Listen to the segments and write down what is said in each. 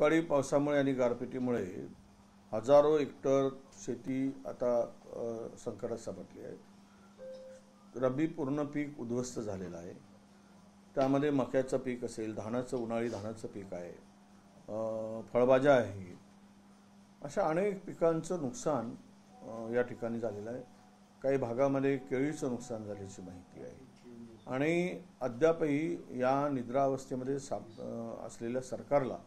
अवकाळी पावसामुळे आणि गारपिटीमुळे हजारो हेक्टर शेती आता संकटात सापडली आहे। रब्बी पूर्ण पीक उद्ध्वस्त झालेलं आहे। त्यामध्ये मक्याचं पीक असेल, धानाचं उन्हाळी धानाचं पीक आहे, फळभाज्या आहे, अशा अनेक पिकांचं नुकसान या ठिकाणी झालेलं आहे। काही भागामध्ये केळीचं नुकसान झाल्याची माहिती आहे आणि अद्यापही या निद्रावस्थेमध्ये असलेल्या सरकारला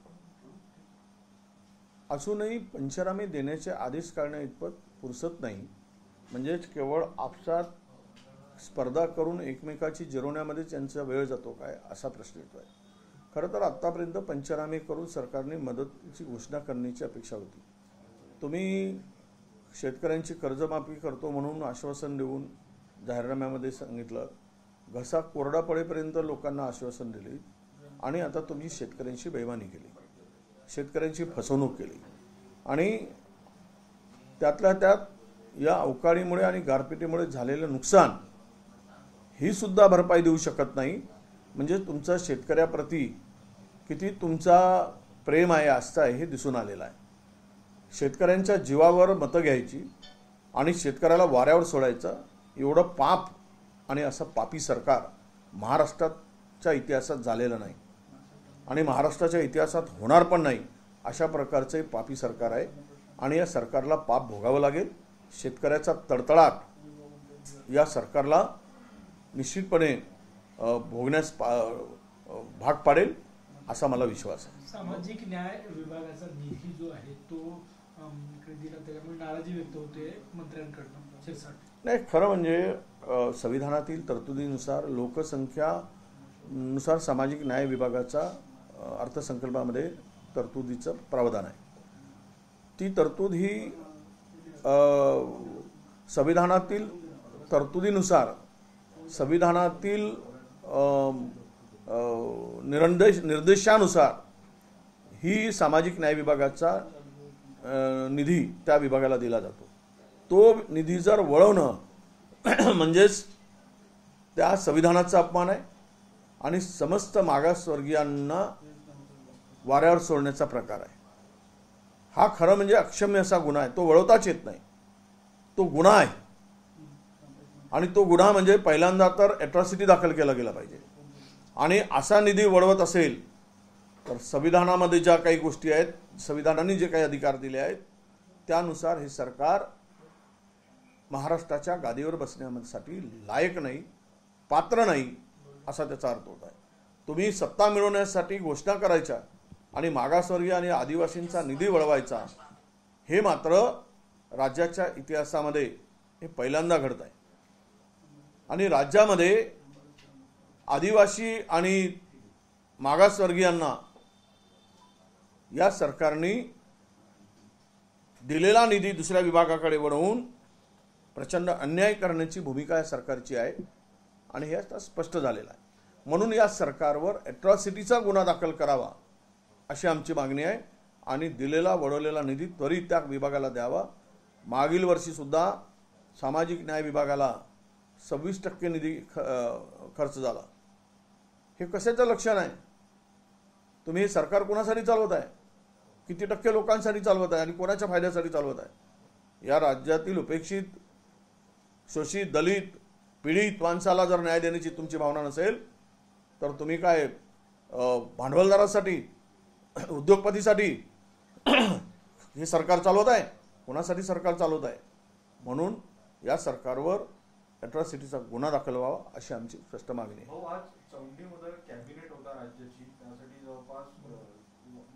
अजूनही पंचनामे देण्याचे आदेश काढण्या इतपत पुरसत नाही। म्हणजेच केवळ आपसात स्पर्धा करून एकमेकाची जिरवण्यामध्ये त्यांचा वेळ जातो काय असा प्रश्न येतो आहे। खरं तर आत्तापर्यंत पंचनामे करून सरकारने मदतीची घोषणा करण्याची अपेक्षा होती। तुम्ही शेतकऱ्यांची कर्जमाफी करतो म्हणून आश्वासन देऊन जाहीरनाम्यामध्ये सांगितलं, घसा कोरडा पडेपर्यंत लोकांना आश्वासन दिले आणि आता तुम्ही शेतकऱ्यांची बेईमानी केली, शेतकऱ्यांची फसवणूक केली आणि त्यातल्या त्यात या अवकाळीमुळे आणि गारपिटीमुळे झालेलं नुकसान ही सुद्धा भरपाई देऊ शकत नाही। म्हणजे तुमचा शेतकऱ्याप्रती किती तुमचा प्रेम आहे, आस्था आहे हे दिसून आलेलं आहे। शेतकऱ्यांच्या जीवावर मतं घ्यायची आणि शेतकऱ्याला वाऱ्यावर सोडायचं एवढं पाप आणि असं पापी सरकार महाराष्ट्राच्या इतिहासात झालेलं नाही आणि महाराष्ट्राच्या इतिहासात होणार पण नाही। अशा प्रकारचे पापी सरकार आहे आणि या सरकारला पाप भोगावं लागेल। शेतकऱ्याचा तडतडाट या सरकारला निश्चितपणे भोगण्यास भाग पाडेल असा मला विश्वास आहे। सामाजिक न्याय विभागाचा निधी जो आहे तो त्यामुळे नाराजी व्यक्त होते मंत्र्यांकडून। नाही, खरं म्हणजे संविधानातील तरतुदीनुसार लोकसंख्यानुसार सामाजिक न्याय विभागाचा अर्थसंकल्पामध्ये तरतुदीचं प्रावधान आहे। ती तरतूद ही संविधानातील तरतुदीनुसार संविधानातील निर्देशानुसार ही सामाजिक न्याय विभागाचा निधी त्या विभागाला दिला जातो। तो निधी जर वळवणं म्हणजेच त्या संविधानाचा अपमान आहे आणि समस्त मागासवर्गीयांना वाऱ्यावर सोडण्याचा प्रकार आहे। हा खरं म्हणजे अक्षम्य असा गुन्हा आहे, तो वळवताच येत नाही, तो गुन्हा आहे आणि तो गुन्हा म्हणजे पहिल्यांदा तर अॅट्रॉसिटी दाखल केला गेला पाहिजे आणि असा निधी वळवत असेल तर संविधानामध्ये ज्या काही गोष्टी आहेत, संविधानाने जे काही अधिकार दिले आहेत त्यानुसार हे सरकार महाराष्ट्राच्या गादीवर बसण्यासाठी लायक नाही, पात्र नाही असा त्याचा अर्थ होत आहे। तुम्ही सत्ता मिळवण्यासाठी घोषणा करायच्या आणि मागासवर्गीय आणि आदिवासींचा निधी वळवायचा हे मात्र राज्याच्या इतिहासामध्ये हे पहिल्यांदा घडत आहे आणि राज्यामध्ये आदिवासी आणि मागासवर्गीयांना या सरकारने दिलेला निधी दुसऱ्या विभागाकडे वळवून प्रचंड अन्याय करण्याची भूमिका या सरकारची आहे आणि हे आता स्पष्ट झालेलं आहे। म्हणून या सरकारवर अॅट्रॉसिटीचा गुन्हा दाखल करावा अशी आमची मागणी आहे आणि दिलेला वळवलेला निधी त्वरित त्या विभागाला द्यावा। मागील वर्षी सुद्धा सामाजिक न्याय विभागाला 26% निधी खर्च झाला। हे कशाचं लक्षण आहे? तुम्ही हे सरकार कोणासाठी चालवत आहे, किती टक्के लोकांसाठी चालवत आहे आणि कोणाच्या फायद्यासाठी चालवत आहे? या राज्यातील उपेक्षित, शोषित, दलित, पीडित माणसाला जर न्याय देण्याची तुमची भावना नसेल तर तुम्ही काय भांडवलदारासाठी, उद्योगपतीसाठी हे सरकार चालवत आहे? कोणासाठी सरकार चालवत आहे? म्हणून या सरकारवर अॅट्रॉसिटीचा गुन्हा दाखल व्हावा अशी आमची स्पष्ट मागणी आहे। आज चौंडीमध्ये कॅबिनेट होता राज्याची, त्यासाठी जवळपास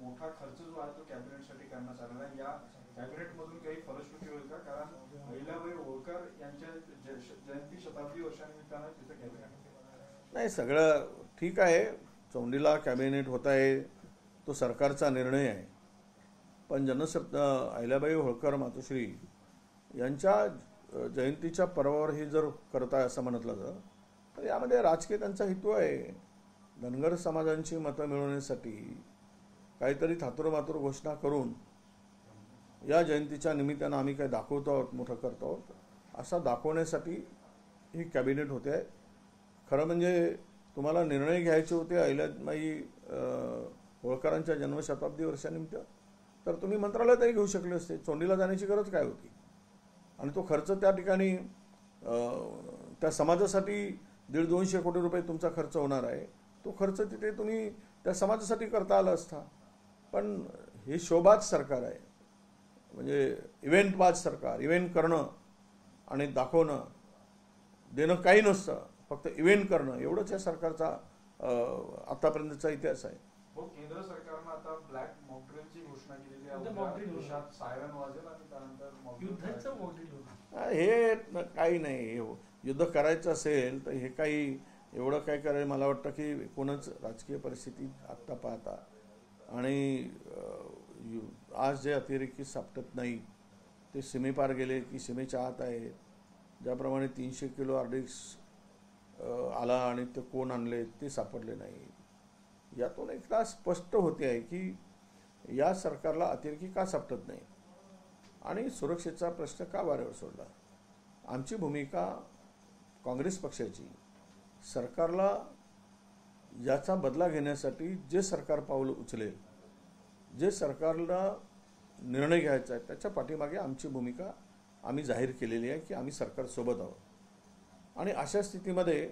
मोठा खर्च जो आहे तो कॅबिनेटसाठी करण्यात आलेला आहे। या कॅबिनेटमधून काही फलश्रुती होईल का? कारण अहिल्याबाई होळकर यांच्या जयंती शताब्दी वर्षानिमित्तानं तिचं कॅबिनेट नाही, सगळं ठीक आहे। चौंडीला कॅबिनेट होत आहे तो सरकारचा निर्णय आहे, पण अहिल्याबाई होळकर मातोश्री यांच्या जयंतीच्या पर्वावर हे जर करताय असं म्हटलं तर यामध्ये राजकीय त्यांचा हेतू आहे। धनगर समाजांची मतं मिळवण्यासाठी काहीतरी थातुरमातुर घोषणा करून या जयंतीच्या निमित्तानं आम्ही काय दाखवतो आहोत, मोठं करतो आहोत असा दाखवण्यासाठी ही कॅबिनेट होते आहे। खरं म्हणजे तुम्हाला निर्णय घ्यायचे होते अहिल्याबाई होळकरांच्या जन्मशताब्दी वर्षानिमित्त, तर तुम्ही मंत्रालयातही घेऊ शकले असते. चोंडीला जाण्याची गरज काय होती? आणि तो खर्च त्या ठिकाणी त्या समाजासाठी 150-200 कोटी रुपये तुमचा खर्च होणार आहे. तो खर्च तिथे तुम्ही त्या समाजासाठी करता आला असता. पण हे शोबाज सरकार आहे, म्हणजे इव्हेंटबाज सरकार. इव्हेंट करणं आणि दाखवणं, देणं काही नसतं, फक्त इव्हेंट करणं एवढंच या सरकारचा आतापर्यंतचा इतिहास आहे. हो, केंद्र सरकारनं आता ब्लॅक मॉकड्रिलची घोषणा केलेली आहे. उद्या mock drill देशात सायरन वाजेल आणि त्यानंतर mock drill युद्धाचं करायचं. मोठी होतं. हे काही नाही. युद्ध करायचं असेल तर हे काही एवढं काय करायचं, मला वाटतं की एकूणच राजकीय परिस्थिती आत्ता पाहता आणि आज जे अतिरेकी सापडत नाही ते सीमेपार गेले की सीमेच्या आत आहेत. ज्याप्रमाणे 300 किलो आरडीएक्स आला आणि ते कोण आणले ते सापडले नाही. यातून एकदा स्पष्ट होते आहे की या सरकारला अतिरेकी का सापडत नाही आणि सुरक्षेचा प्रश्न का वाऱ्यावर सोडला. आमची भूमिका काँग्रेस पक्षाची, सरकारला याचा बदला घेण्यासाठी जे सरकार पाऊल उचलेल, जे सरकारला निर्णय घ्यायचा आहे त्याच्या पाठीमागे आमची भूमिका आम्ही जाहीर केलेली आहे की आम्ही सरकारसोबत आहोत. आणि अशा स्थितीमध्ये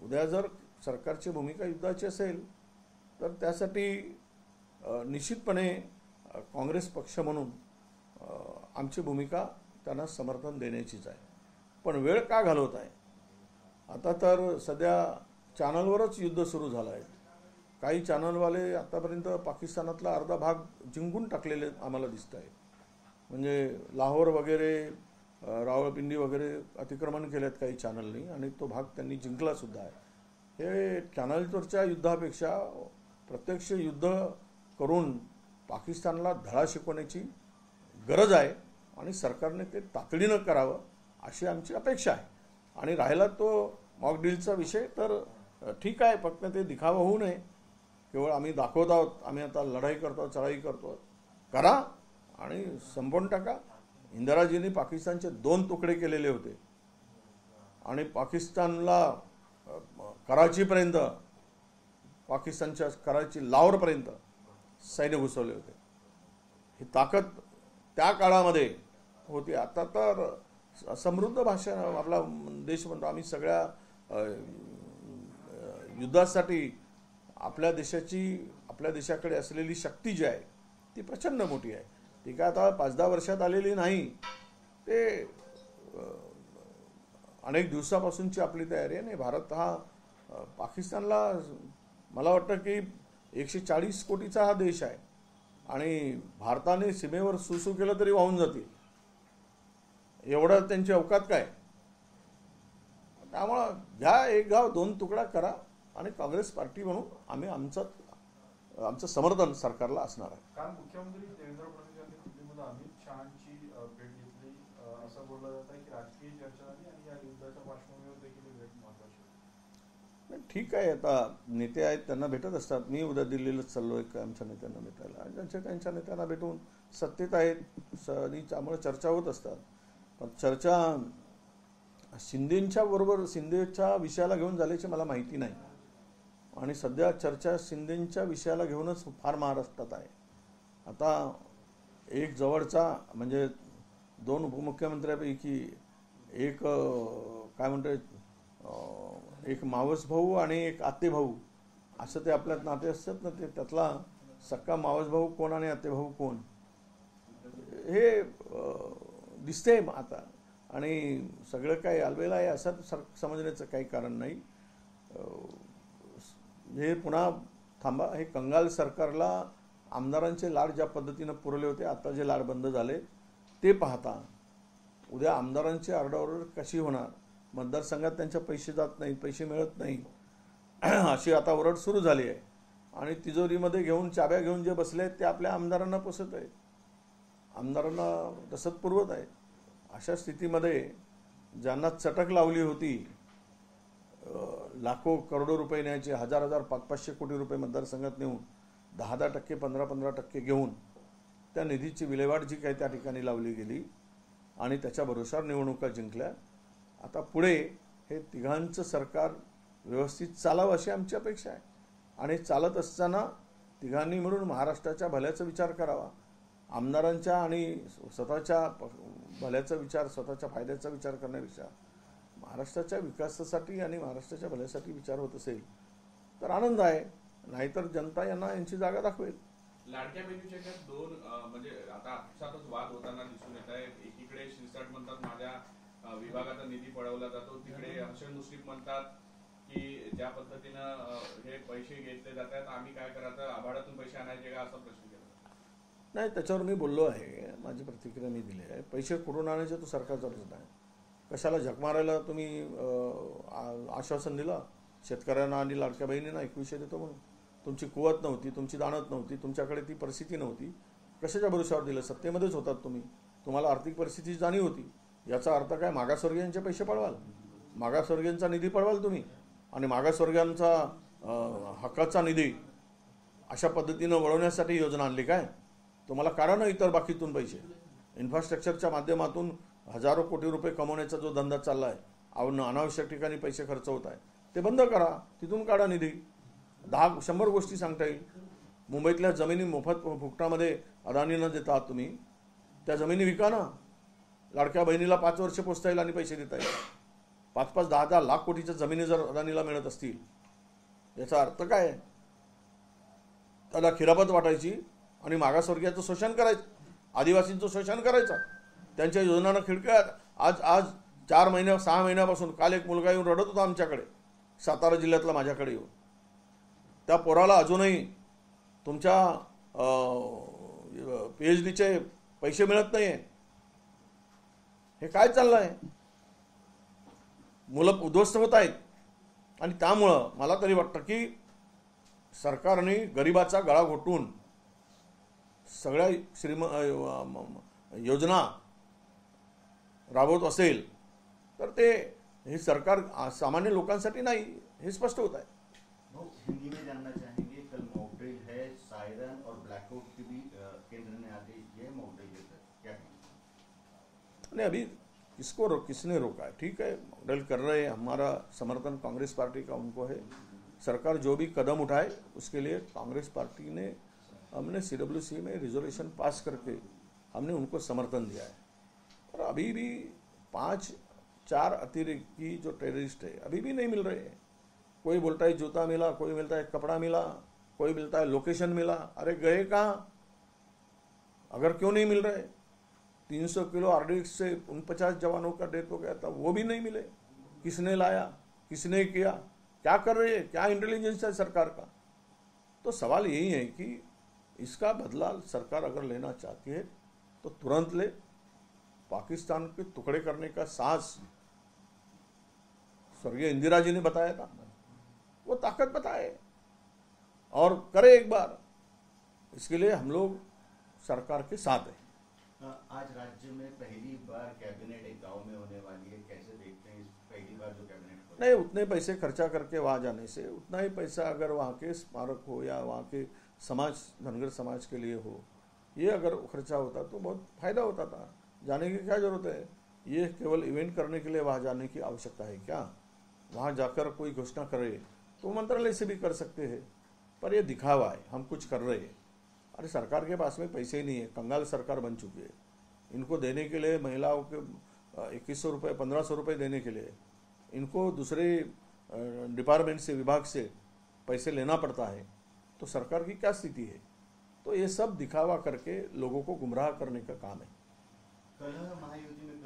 उद्या जर सरकारची भूमिका युद्धाची असेल तर त्यासाठी निश्चितपणे काँग्रेस पक्ष म्हणून आमची भूमिका त्यांना समर्थन देण्याचीच आहे. पण वेळ का घालवत आहे? आता तर सध्या चॅनलवरच युद्ध सुरू झालं आहे. काही चॅनलवाले आतापर्यंत पाकिस्तानातला अर्धा भाग जिंकून टाकलेले आम्हाला दिसत आहे. म्हणजे लाहोर वगैरे, रावळपिंडी वगैरे अतिक्रमण केलेत काही चॅनलनी आणि तो भाग त्यांनी जिंकला सुद्धा आहे. हे चॅनलवरच्या युद्धापेक्षा प्रत्यक्ष युद्ध करून पाकिस्तानला धडा शिकवण्याची गरज आहे आणि सरकारने ते तातडीनं करावं अशी आमची अपेक्षा आहे. आणि राहिला तो मॉक ड्रिलचा विषय तर ठीक आहे, फक्त ते दिखावा होऊ नये. केवळ आम्ही दाखवत आहोत, आम्ही आता लढाई करतो, चढाई करतो, करा आणि संपवून टाका. इंदिराजींनी पाकिस्तानचे 2 तुकडे केलेले होते आणि पाकिस्तानला कराचीपर्यंत, पाकिस्तानच्या कराची लाहोरपर्यंत सैन्य घुसवले होते. ही ताकद त्या काळामध्ये होती. आता तर समृद्ध भाषा आपला देश म्हणतो. आम्ही सगळ्या युद्धासाठी आपल्या देशाकडे असलेली शक्ती जी आहे ती प्रचंड मोठी आहे. ती काय आता 5-10 वर्षात आलेली नाही, ते अनेक दिवसापासूनची आपली तयारी आहे. आणि भारत हा पाकिस्तानला, मला वाटतं की 140 कोटीचा हा देश आहे आणि भारताने सीमेवर सुसू केलं तरी वाहून जातील, एवढं त्यांची अवकात काय. त्यामुळं घ्या, एक गाव 2 तुकडा करा आणि काँग्रेस पार्टी म्हणून आम्ही आमचं समर्थन सरकारला असणार आहे. काल मुख्यमंत्री देवेंद्र फडणवीस यांनी दिल्लीमध्ये अमित शहाची भेट घेतली. असं बोललं जात आहे की राजकीय चर्चा झाली आणि या युद्धाच्या पार्श्वभूमीवर देखील ही भेट महत्त्वाची आहे. ठीक आहे, आता नेते आहेत त्यांना भेटत असतात. मी उद्या दिल्लीलाच चाललो आहे आमच्या नेत्यांना भेटायला. त्यांच्या नेत्यांना भेटून सत्तेत आहेत आणि त्यामुळे चर्चा होत असतात. पण चर्चा शिंदेच्या विषयाला घेऊन झाल्याची मला माहिती नाही. आणि सध्या चर्चा शिंदेच्या विषयाला घेऊनच फार महाराष्ट्रात आहे. आता एक जवळचा म्हणजे 2 उपमुख्यमंत्र्यांपैकी एक काय म्हणतो, एक मावस भाऊ आणि एक आतेभाऊ असं ते आपल्यात नाते असतात ना, ते त्यातला सक्का मावस भाऊ कोण आणि आतेभाऊ कोण हे दिसते आता. आणि सगळं काही आलबेला आहे असं समजण्याचं काही कारण नाही. हे पुन्हा थांबा. हे कंगाल सरकारला आमदारांचे लाड ज्या पद्धतीनं पुरवले होते, आता जे लाड बंद झाले ते पाहता उद्या आमदारांची आरडाओरड कशी होणार. मतदारसंघात त्यांच्या पैसे जात नाहीत, पैसे मिळत नाही अशी आता ओरड सुरू झाली आहे. आणि तिजोरीमध्ये घेऊन चाब्या घेऊन जे बसले आहेत ते आपल्या आमदारांना पोसत आहेत, आमदारांना रसद पुरवत आहेत. अशा स्थितीमध्ये ज्यांना चटक लावली होती, लाखो करोडो रुपये न्यायचे, 1000-1000, 500-500 कोटी रुपये मतदारसंघात नेऊन 10% 15% घेऊन त्या निधीची विल्हेवाट जी काही त्या ठिकाणी लावली गेली आणि त्याच्या भरोशावर निवडणुका जिंकल्या. आता पुढे हे तिघांचं सरकार व्यवस्थित चालावं अशी आमची अपेक्षा आहे. आणि चालत असताना तिघांनी मिळून महाराष्ट्राच्या भल्याचा विचार करावा. आमदारांच्या आणि स्वतःच्या भल्याचा विचार, स्वतःच्या फायद्याचा विचार करण्यापेक्षा महाराष्ट्राच्या विकासासाठी आणि महाराष्ट्राच्या भल्यासाठी विचार होत असेल तर आनंद आहे, नाहीतर जनता यांची जागा दाखवेल. लाडक्या बहिणीच्या त्यात दोन म्हणजे आता आपसातच वाद होताना दिसून येत आहे. एकीकडे शिरसाट म्हणतात माझ्या विभागाचा निधी पळवला जातो, तिकडे हसन मुश्रीफ म्हणतात की ज्या पद्धतीनं हे पैसे घेतले जातात आम्ही काय करायचं, आभाळातून पैसे आणायचे का, असा प्रश्न केला. नाही, त्याच्यावर मी बोललो आहे, माझी प्रतिक्रिया मी दिली आहे. पैसे कुठून आणायचे तो सरकारचा प्रश्न आहे. कशाला झक मारायला तुम्ही आश्वासन दिलं शेतकऱ्यांना आणि लाडक्या बहिणींना 2100 देतो म्हणून? तुमची कुवत नव्हती, तुमची दानत नव्हती, तुमच्याकडे ती परिस्थिती नव्हती, कशाच्या भरोशावर दिलं? सत्तेमध्येच होतात तुम्ही, तुम्हाला आर्थिक परिस्थितीची जाणीव होती. याचा अर्थ काय मागासवर्गीयांचे पैसे पळवाल, मागासवर्गीयांचा निधी पळवाल तुम्ही, आणि मागासवर्गीयांचा हक्काचा निधी अशा पद्धतीनं वळवण्यासाठी योजना आणली काय? तुम्हाला काढा ना इतर बाकीतून पैसे. इन्फ्रास्ट्रक्चरच्या माध्यमातून हजारो कोटी रुपये कमवण्याचा जो धंदा चालला आहे, अनावश्यक ठिकाणी पैसे खर्च होत आहे, ते बंद करा, तिथून काढा निधी. 100 गोष्टी सांगता येईल. मुंबईतल्या जमिनी मोफत फुकटामध्ये अदानींना देतात तुम्ही, त्या जमिनी विका ना. लाडक्या बहिणीला 5 वर्ष पोचता येईल आणि पैसे देता येईल. 5-5, 10-10 लाख कोटीच्या जमिनी जर अदानीला मिळत असतील, याचा अर्थ काय? त्याला खिरापत वाटायची आणि मागासवर्गीयाचं शोषण करायचं, आदिवासींचं शोषण करायचं, त्यांच्या योजनांना खिडक्या. आज 4 महिन्या 6 महिन्यापासून काल एक मुलगा येऊन रडत होता आमच्याकडे, सातारा जिल्ह्यातला, माझ्याकडे येऊन. त्या पोराला अजूनही तुमच्या PhDचे पैसे मिळत नाही. हे काय चाललं आहे? मुलं उद्ध्वस्त होत आहेत. आणि त्यामुळं मला तरी वाटतं की सरकारने गरिबाचा गळा घोटून सगळ्या योजना राबवत असेल तर ते हे सरकार सामान्य लोकांसाठी नाही, हे स्पष्ट होत आहे. हिंदी में जानना चाहेंगे, कल मॉक ड्रिल है, सायरन और ब्लैकआउट की भी केंद्र ने आदेश दिए मॉक ड्रिल के तहत, क्या कहेंगे? नहीं, अभी किसने रोका है? ठीक है, मॉक ड्रिल कर रहे हैं, हमारा समर्थन कांग्रेस पार्टी का उनको है. सरकार जो भी कदम उठाए उसके लिए कांग्रेस पार्टी ने, हमने CWC में रिजोल्यूशन पास करके हमने उनको समर्थन दिया है. और अभी भी 5-4 अतिरेकी जो टेररिस्ट है अभी भी नहीं मिल रहे हैं. कोई बोलता है जूता मिला, कोई मिलता है कपड़ा मिला, कोई मिलता है लोकेशन मिला. अरे गए कहाँ? अगर क्यों नहीं मिल रहे? 300 किलो RDX से 49 जवानों का डेथ हो गया था, वो भी नहीं मिले. किसने लाया, किसने किया, क्या कर रही है, क्या इंटेलिजेंस है सरकार का? तो सवाल यही है कि इसका बदला सरकार अगर लेना चाहती है तो तुरंत ले. पाकिस्तान के टुकड़े करने का साहस स्वर्गीय इंदिरा जी ने बताया था, वो ताकत बताए और करे एक बार. इसके लिए हम लोग सरकार के साथ हैं. आज राज्य में पहली बार कैबिनेट एक गांव में होने वाली है, कैसे देखते हैं पहली बार जो कैबिनेट? नहीं, उतने पैसे खर्चा करके वहाँ जाने से, उतना ही पैसा अगर वहाँ के स्मारक हो या वहाँ के समाज, धनगर समाज के लिए हो, ये अगर खर्चा होता तो बहुत फायदा होता था. जाने की क्या जरूरत है? ये केवल इवेंट करने के लिए वहाँ जाने की आवश्यकता है क्या? वहाँ जाकर कोई घोषणा करे तो मंत्रालय से भी कर सकते हैं, पर ये दिखावा है, हम कुछ कर रहे हैं. अरे सरकार के पास में पैसे ही नहीं है, कंगाल सरकार बन चुकी है. इनको देने के लिए, महिलाओं के 2100 रुपये 1500 रुपये देने के लिए इनको दूसरे डिपार्टमेंट से, विभाग से पैसे लेना पड़ता है. तो सरकार की क्या स्थिति है? तो ये सब दिखावा करके लोगों को गुमराह करने का काम है. कल महायुति में